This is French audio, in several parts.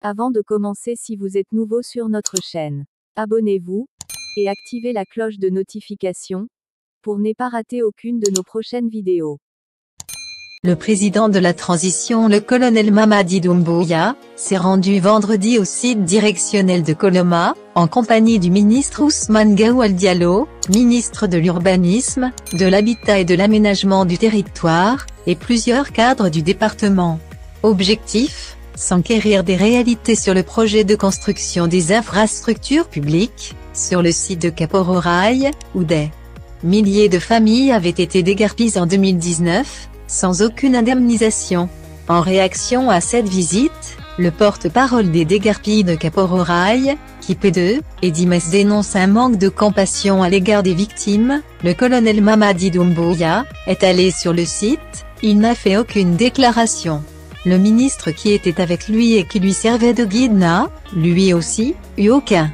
Avant de commencer, si vous êtes nouveau sur notre chaîne, abonnez-vous et activez la cloche de notification pour ne pas rater aucune de nos prochaines vidéos. Le président de la transition, le colonel Mamadi Doumbouya, s'est rendu vendredi au site directionnel de Koloma, en compagnie du ministre Ousmane Gawal Diallo, ministre de l'Urbanisme, de l'Habitat et de l'Aménagement du Territoire, et plusieurs cadres du département. Objectif: s'enquérir des réalités sur le projet de construction des infrastructures publiques, sur le site de Kapororaï, où des milliers de familles avaient été déguerpies en 2019, sans aucune indemnisation. En réaction à cette visite, le porte-parole des déguerpis de Kapororaï, P2, et Dimes dénonce un manque de compassion à l'égard des victimes. Le colonel Mamadi Doumbouya est allé sur le site, il n'a fait aucune déclaration. Le ministre qui était avec lui et qui lui servait de guide n'a, lui aussi, eu aucun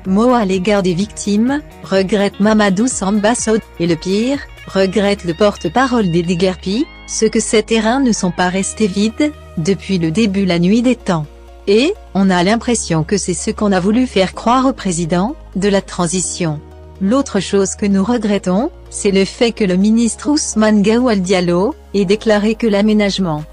mot à l'égard des victimes, regrette Mamadou Samba Sow, et le pire, regrette le porte-parole des déguerpis, ce que ces terrains ne sont pas restés vides, depuis le début la nuit des temps. Et, on a l'impression que c'est ce qu'on a voulu faire croire au président de la transition. L'autre chose que nous regrettons, c'est le fait que le ministre Ousmane Gawal Diallo ait déclaré que l'aménagement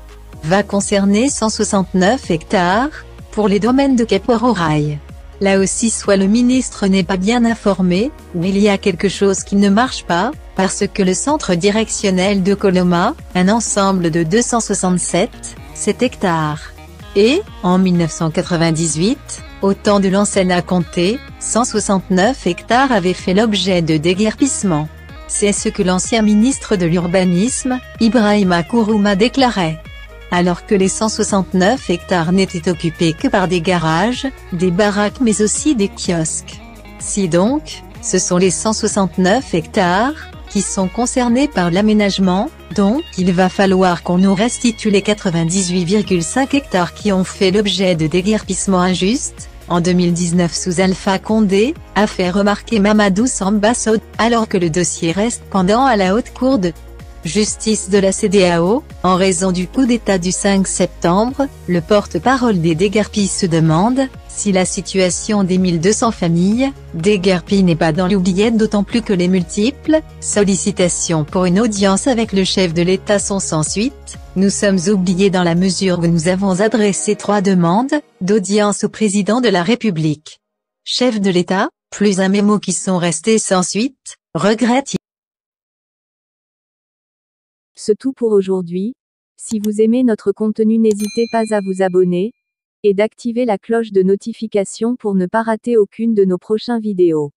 va concerner 169 hectares, pour les domaines de Kapororaï. Là aussi, soit le ministre n'est pas bien informé, ou il y a quelque chose qui ne marche pas, parce que le centre directionnel de Koloma, un ensemble de 267 hectares. Et, en 1998, au temps de l'ancien comté, 169 hectares avaient fait l'objet de déguerpissement. C'est ce que l'ancien ministre de l'Urbanisme, Ibrahima Kourouma déclarait. Alors que les 169 hectares n'étaient occupés que par des garages, des baraques mais aussi des kiosques. Si donc, ce sont les 169 hectares qui sont concernés par l'aménagement, donc il va falloir qu'on nous restitue les 98,5 hectares qui ont fait l'objet de déguerpissements injustes, en 2019 sous Alpha Condé, a fait remarquer Mamadou Samba Sow, alors que le dossier reste pendant à la haute cour de justice de la CEDEAO, en raison du coup d'État du 5 septembre, le porte-parole des déguerpis se demande si la situation des 1200 familles déguerpies n'est pas dans l'oubliette, d'autant plus que les multiples sollicitations pour une audience avec le chef de l'État sont sans suite. Nous sommes oubliés dans la mesure où nous avons adressé 3 demandes d'audience au président de la République. Chef de l'État, plus un mémo qui sont restés sans suite, regrette-t-il. C'est tout pour aujourd'hui. Si vous aimez notre contenu, n'hésitez pas à vous abonner et d'activer la cloche de notification pour ne pas rater aucune de nos prochaines vidéos.